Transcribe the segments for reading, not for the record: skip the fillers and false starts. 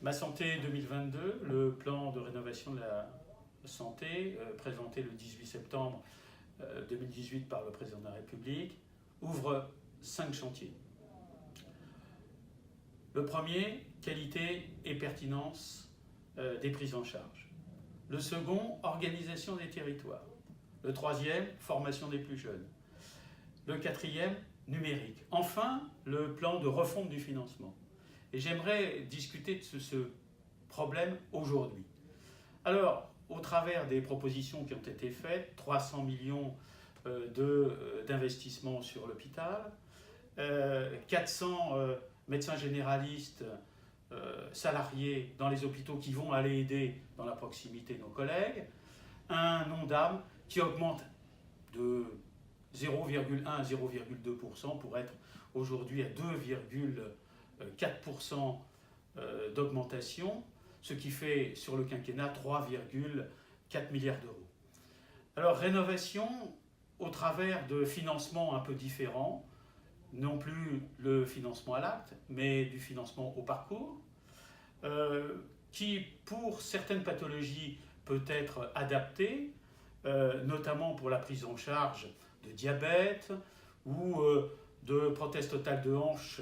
Ma santé 2022, le plan de rénovation de la santé, présenté le 18 septembre 2018 par le président de la République, ouvre 5 chantiers. Le premier, qualité et pertinence des prises en charge. Le second, organisation des territoires. Le troisième, formation des plus jeunes. Le quatrième, numérique. Enfin, le plan de refonte du financement. Et j'aimerais discuter de ce problème aujourd'hui. Alors, au travers des propositions qui ont été faites, 300 millions d'investissements sur l'hôpital, 400 médecins généralistes salariés dans les hôpitaux qui vont aller aider dans la proximité nos collègues, un ONDAM qui augmente de 0,1 à 0,2% pour être aujourd'hui à 2,4% d'augmentation, ce qui fait sur le quinquennat 3,4 milliards d'euros. Alors rénovation au travers de financements un peu différents, non plus le financement à l'acte, mais du financement au parcours, qui pour certaines pathologies peut être adapté, notamment pour la prise en charge de diabète ou de prothèse totale de hanche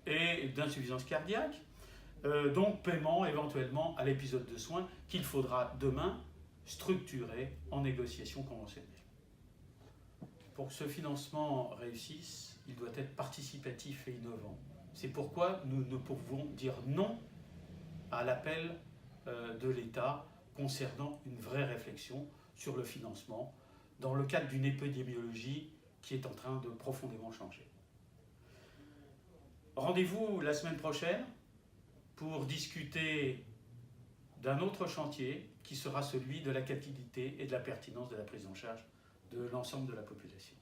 et d'insuffisance cardiaque. Donc paiement éventuellement à l'épisode de soins qu'il faudra demain structurer en négociation conventionnelle. Pour que ce financement réussisse, il doit être participatif et innovant. C'est pourquoi nous ne pouvons dire non à l'appel de l'État concernant une vraie réflexion sur le financement dans le cadre d'une épidémiologie qui est en train de profondément changer. Rendez-vous la semaine prochaine pour discuter d'un autre chantier qui sera celui de la qualité et de la pertinence de la prise en charge de l'ensemble de la population.